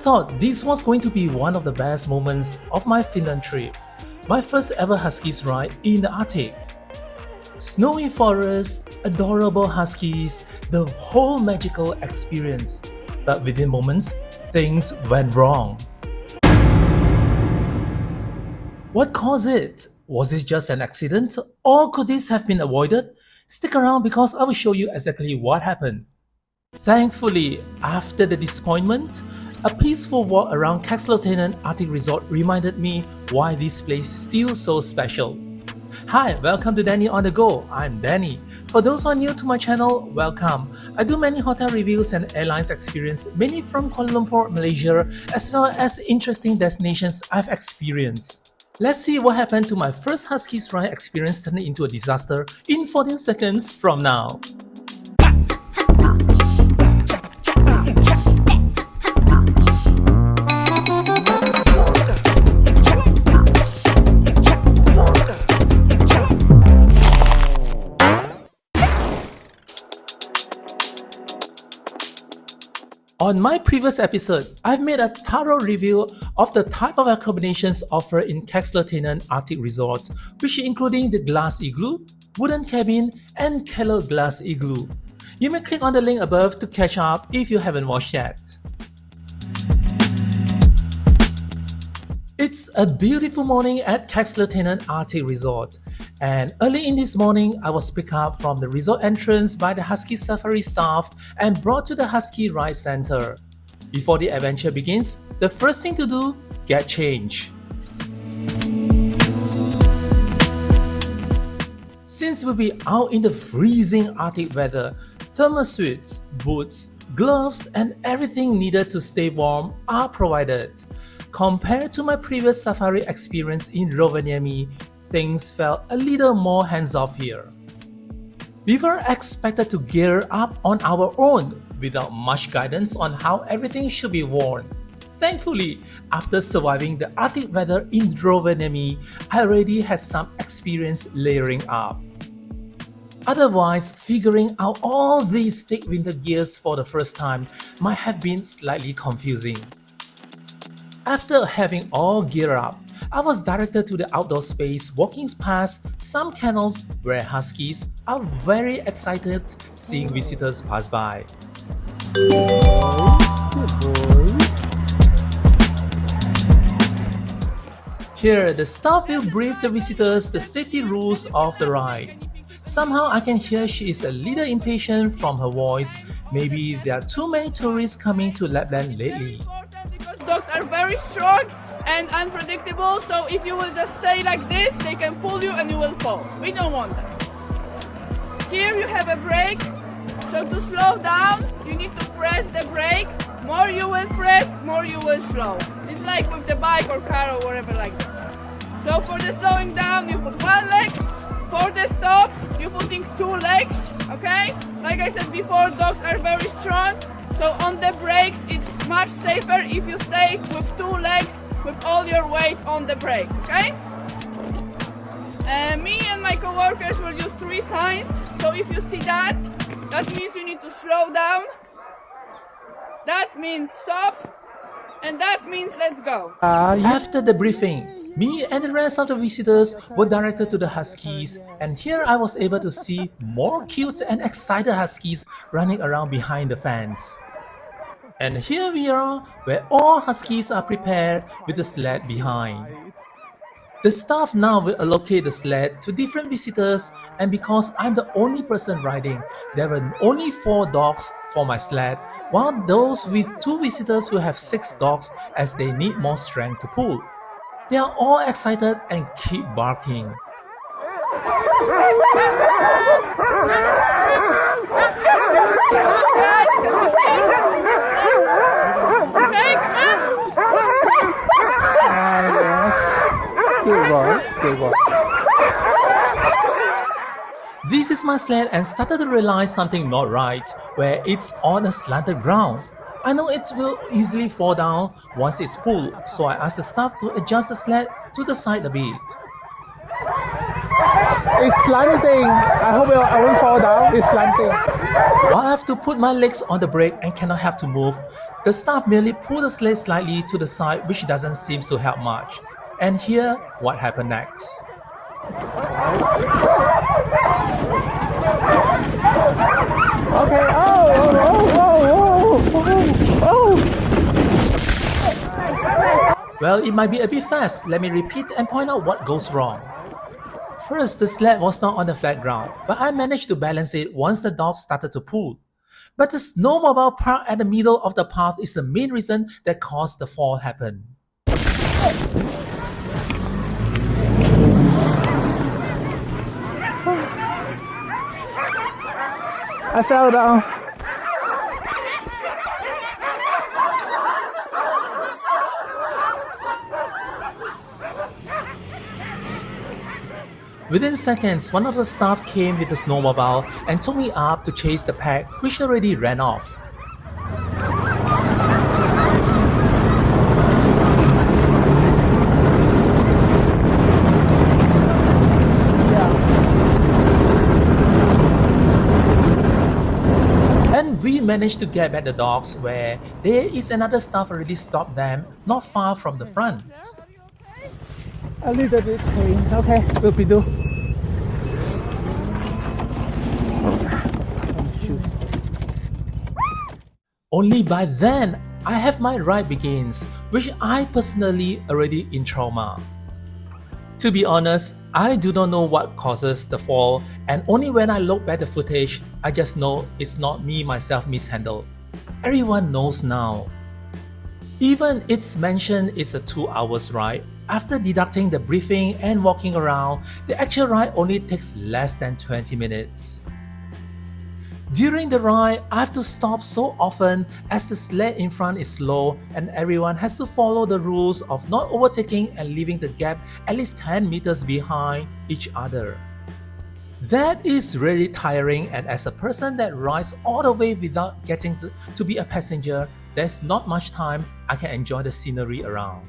thought this was going to be one of the best moments of my Finland trip, my first ever Huskies ride in the Arctic. Snowy forests, adorable Huskies, the whole magical experience. But within moments, things went wrong. What caused it? Was it just an accident, or could this have been avoided? Stick around because I will show you exactly what happened. Thankfully, after the disappointment, a peaceful walk around Kakslauttanen Arctic Resort reminded me why this place is still so special. Hi, welcome to Danny on the Go. I'm Danny. For those who are new to my channel, welcome. I do many hotel reviews and airlines experience, mainly from Kuala Lumpur, Malaysia, as well as interesting destinations I've experienced. Let's see what happened to my first Huskies ride experience turned into a disaster in 14 seconds from now. On my previous episode, I've made a thorough review of the type of accommodations offered in Kakslauttanen Arctic Resort, which including the glass igloo, wooden cabin, and Keller glass igloo. You may click on the link above to catch up if you haven't watched yet. It's a beautiful morning at Kakslauttanen Arctic Resort, and early in this morning, I was picked up from the resort entrance by the Husky Safari staff and brought to the Husky Ride Center. Before the adventure begins, the first thing to do, get changed. Since we'll be out in the freezing Arctic weather, thermal suits, boots, gloves, and everything needed to stay warm are provided. Compared to my previous safari experience in Rovaniemi, things felt a little more hands-off here. We were expected to gear up on our own without much guidance on how everything should be worn. Thankfully, after surviving the Arctic weather in Rovaniemi, I already had some experience layering up. Otherwise, figuring out all these thick winter gears for the first time might have been slightly confusing. After having all geared up, I was directed to the outdoor space, walking past some kennels where Huskies are very excited seeing visitors pass by. Here, the staff will brief the visitors the safety rules of the ride. Somehow I can hear she is a little impatient from her voice. Maybe there are too many tourists coming to Lapland lately. Because dogs are very strong and unpredictable, so if you will just stay like this, they can pull you and you will fall. We don't want that. Here you have a brake, so to slow down, you need to press the brake. More you will press, more you will slow. It's like with the bike or car or whatever like this. So for the slowing down, you put one leg. For the stop, you're putting two legs, okay? Like I said before, dogs are very strong, so on the brakes it's much safer if you stay with two legs with all your weight on the brake, okay? Me and my co-workers will use 3 signs, so if you see that, that means you need to slow down, that means stop, and that means let's go. After the briefing, me and the rest of the visitors were directed to the Huskies, and here I was able to see more cute and excited Huskies running around behind the fence. And here we are, where all Huskies are prepared with the sled behind. The staff now will allocate the sled to different visitors, and because I'm the only person riding, there were only 4 dogs for my sled, while those with 2 visitors will have 6 dogs as they need more strength to pull. They are all excited and keep barking. This is my sled and started to realize something not right, where it's on a slanted ground. I know it will easily fall down once it's pulled, so I asked the staff to adjust the sled to the side a bit. It's slanting. I hope I won't fall down. It's slanting. While I have to put my legs on the brake and cannot help to move, the staff merely pull the sled slightly to the side, which doesn't seem to help much. And here, what happened next. Okay. Well, it might be a bit fast. Let me repeat and point out what goes wrong. First, the sled was not on the flat ground, but I managed to balance it once the dogs started to pull. But the snowmobile parked at the middle of the path is the main reason that caused the fall happen. I fell down. Within seconds, one of the staff came with a snowmobile and took me up to chase the pack, which already ran off. And we managed to get back the dogs where there is another staff already stopped them not far from the front. A little bit pain. Okay, will be do. Only by then, I have my ride begins, which I personally already in trauma. To be honest, I do not know what causes the fall, and only when I look back the footage, I just know it's not me myself mishandled. Everyone knows now. Even it's mentioned it's a 2 hours ride. After deducting the briefing and walking around, the actual ride only takes less than 20 minutes. During the ride, I have to stop so often as the sled in front is slow and everyone has to follow the rules of not overtaking and leaving the gap at least 10 meters behind each other. That is really tiring, and as a person that rides all the way without getting to be a passenger, there's not much time I can enjoy the scenery around.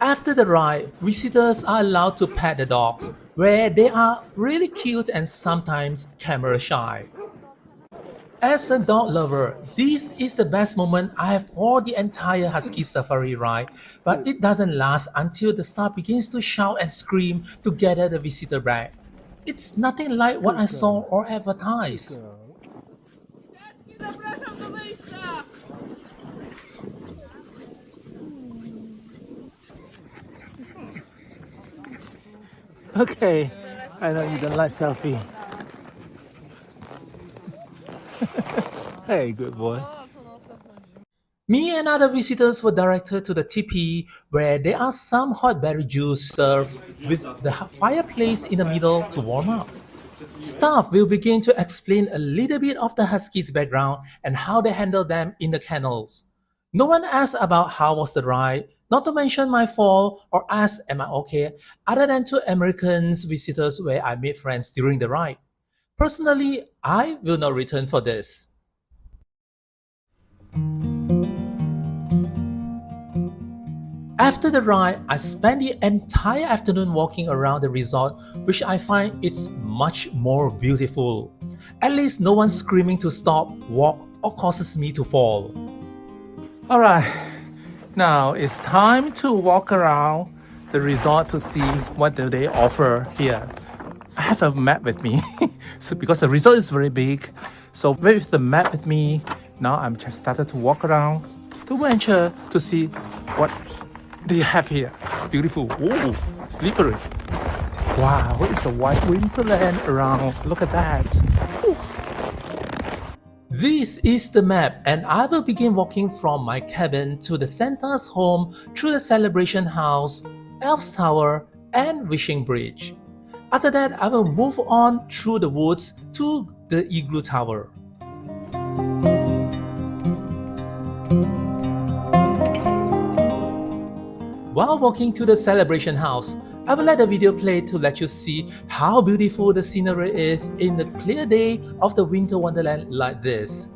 After the ride, visitors are allowed to pet the dogs, where they are really cute and sometimes camera shy. As a dog lover, this is the best moment I have for the entire Husky safari ride, but it doesn't last until the staff begins to shout and scream to gather the visitor back. It's nothing like what I saw or advertised. Okay, I know you don't like selfie. Hey, good boy. Me and other visitors were directed to the teepee, where there are some hot berry juice served with the fireplace in the middle to warm up. Staff will begin to explain a little bit of the Huskies' background and how they handle them in the kennels. No one asked about how was the ride, not to mention my fall or ask am I okay, other than two American visitors where I made friends during the ride. Personally, I will not return for this. After the ride, I spent the entire afternoon walking around the resort, which I find it's much more beautiful. At least no one screaming to stop, walk, or causes me to fall. Alright, now it's time to walk around the resort to see what do they offer here. I have a map with me, so because the resort is very big, so with the map with me, now I'm just started to walk around to venture to see what they have here. It's beautiful. Ooh, slippery. Wow, it's a white winterland around. Look at that. Ooh. This is the map, and I will begin walking from my cabin to the Santa's home through the Celebration House, Elf's Tower, and Wishing Bridge. After that, I will move on through the woods to the Igloo Tower. While walking to the Celebration House, I will let the video play to let you see how beautiful the scenery is in the clear day of the winter wonderland like this.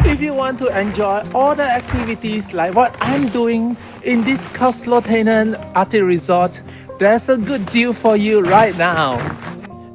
If you want to enjoy all the activities like what I'm doing in this Kakslauttanen Arctic Resort, there's a good deal for you right now.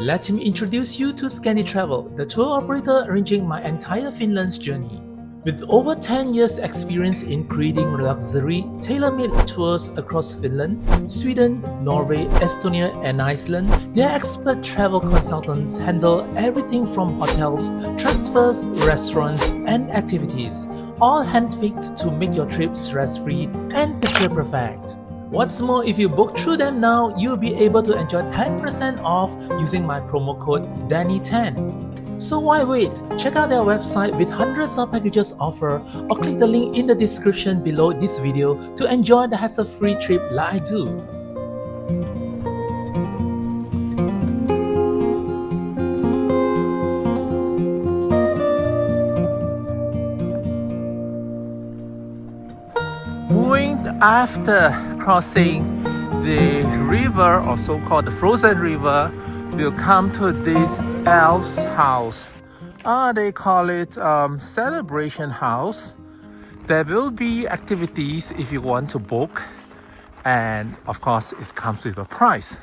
Let me introduce you to Scandi Travel, the tour operator arranging my entire Finland's journey. With over 10 years experience in creating luxury, tailor-made tours across Finland, Sweden, Norway, Estonia and Iceland, their expert travel consultants handle everything from hotels, transfers, restaurants and activities, all handpicked to make your trip stress-free and picture perfect. What's more, if you book through them now, you'll be able to enjoy 10% off using my promo code DANNY10. So why wait? Check out their website with hundreds of packages offer, or click the link in the description below this video to enjoy the hassle-free trip like I do. Moving after crossing the river, or so-called the frozen river, we'll come to this elf's house. They call it Celebration House. There will be activities if you want to book, and of course it comes with a price.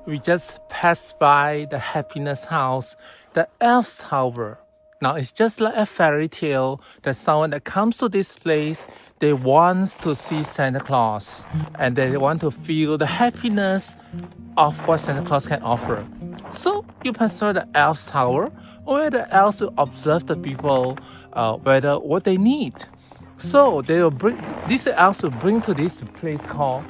We just passed by the happiness house, the elf's tower. Now it's just like a fairy tale that someone that comes to this place, they want to see Santa Claus and they want to feel the happiness of what Santa Claus can offer. So you pass by the elf's tower, where the elves will observe the people whether what they need. So they will bring these elves will bring to this place called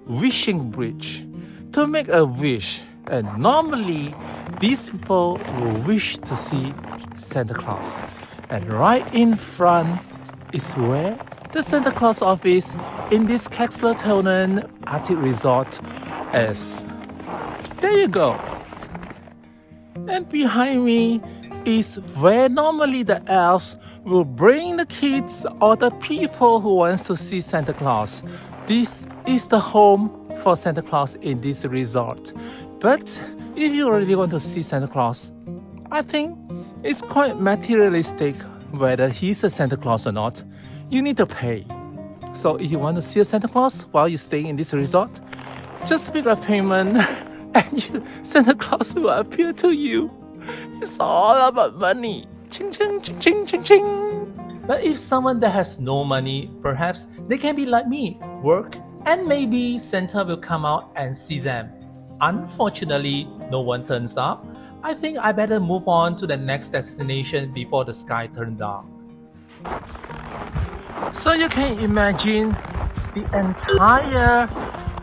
Wishing Bridge to make a wish. And normally these people will wish to see Santa Claus. And right in front is where the Santa Claus office in this Kakslauttanen Arctic Resort is. There you go. And behind me is where normally the elves will bring the kids or the people who wants to see Santa Claus. This is the home for Santa Claus in this resort. But if you really want to see Santa Claus, I think it's quite materialistic whether he's a Santa Claus or not. You need to pay. So if you want to see a Santa Claus while you're staying in this resort, just make a payment and Santa Claus will appear to you. It's all about money. Ching, ching, ching, ching, ching, ching. But if someone that has no money, perhaps they can be like me, work, and maybe Santa will come out and see them. Unfortunately, no one turns up. I think I better move on to the next destination before the sky turns dark. So you can imagine the entire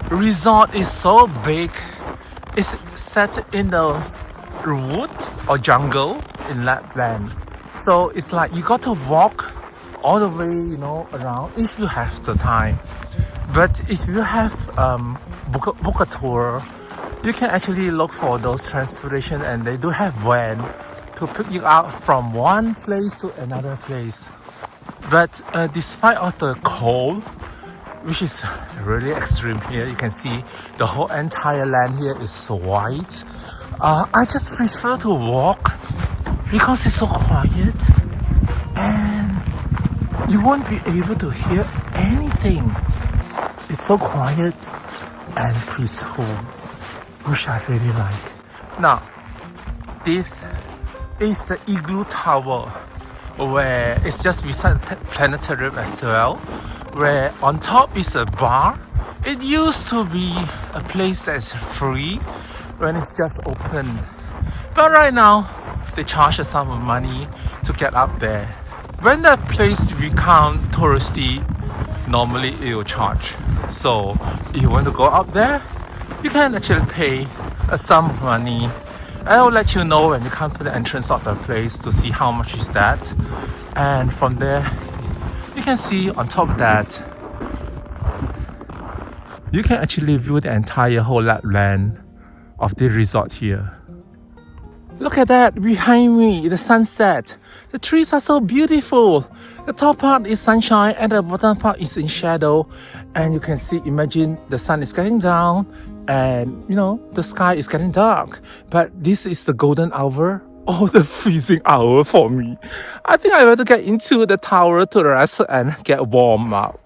resort is so big. It's set in the woods or jungle in Lapland. So it's like you got to walk all the way, around if you have the time. But if you have book a tour, you can actually look for those transportation, and they do have van to pick you up from one place to another place. But despite of the cold, which is really extreme here, you can see the whole entire land here is so white. I just prefer to walk because it's so quiet and you won't be able to hear anything. It's so quiet and peaceful, which I really like. Now, this is the Igloo Tower, where it's just beside the planetarium as well, where on top is a bar. It used to be a place that's free when it's just open, but right now they charge us some money to get up there. When the place becomes touristy, normally it will charge. So if you want to go up there, you can actually pay some money. I will let you know when you come to the entrance of the place to see how much is that. And from there, you can see on top of that, you can actually view the entire whole Lapland of the resort here. Look at that behind me, the sunset. The trees are so beautiful. The top part is sunshine and the bottom part is in shadow. And you can see, imagine the sun is getting down and the sky is getting dark. But this is the golden hour or the freezing hour for me. I think I better get into the tower to rest and get warm up.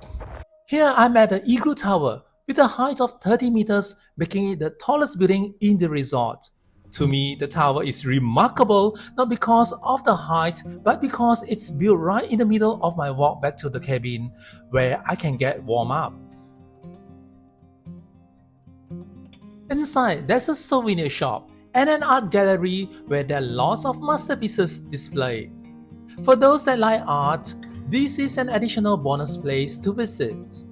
Here I'm at the Igloo Tower with a height of 30 meters, making it the tallest building in the resort. To me, the tower is remarkable not because of the height, but because it's built right in the middle of my walk back to the cabin, where I can get warm up. Inside, there's a souvenir shop and an art gallery where there are lots of masterpieces displayed. For those that like art, this is an additional bonus place to visit.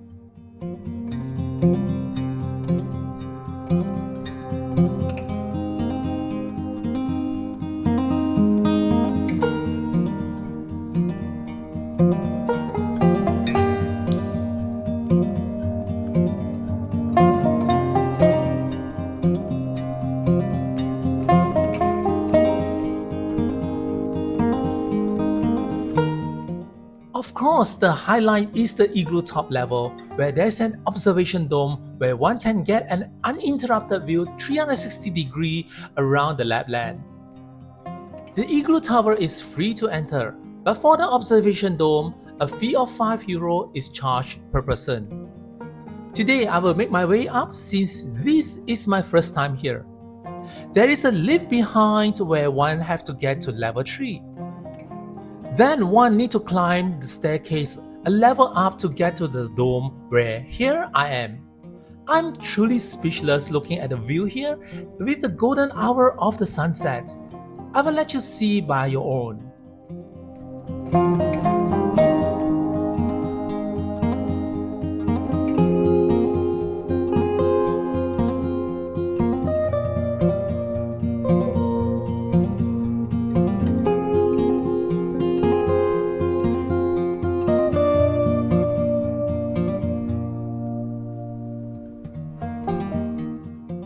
Of course, the highlight is the igloo top level, where there's an observation dome where one can get an uninterrupted view 360 degrees around the Lapland. The igloo tower is free to enter, but for the observation dome, a fee of €5 is charged per person. Today, I will make my way up since this is my first time here. There is a lift behind where one has to get to level 3. Then one needs to climb the staircase a level up to get to the dome, where here I am. I'm truly speechless looking at the view here with the golden hour of the sunset. I will let you see by your own.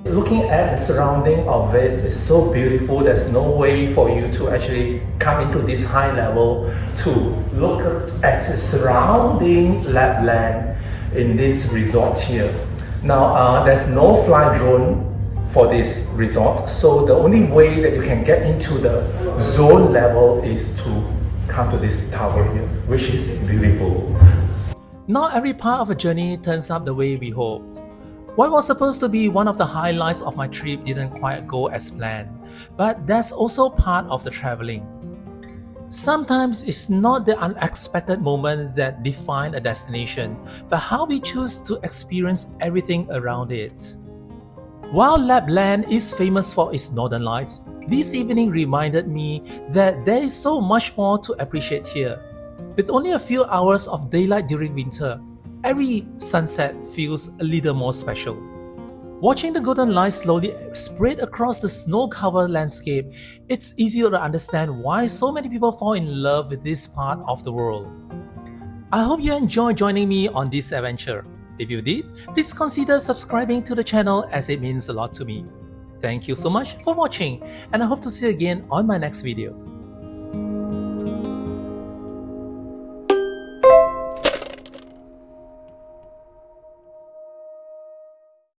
Looking at the surrounding of it is so beautiful. There's no way for you to actually come into this high level to look at the surrounding Lapland in this resort here. Now, there's no fly drone for this resort, so the only way that you can get into the zone level is to come to this tower here, which is beautiful. Not every part of a journey turns out the way we hoped. What was supposed to be one of the highlights of my trip didn't quite go as planned, but that's also part of the traveling. Sometimes it's not the unexpected moment that define a destination, but how we choose to experience everything around it. While Lapland is famous for its northern lights, this evening reminded me that there is so much more to appreciate here. With only a few hours of daylight during winter, every sunset feels a little more special. Watching the golden light slowly spread across the snow-covered landscape, it's easier to understand why so many people fall in love with this part of the world. I hope you enjoyed joining me on this adventure. If you did, please consider subscribing to the channel as it means a lot to me. Thank you so much for watching, and I hope to see you again on my next video.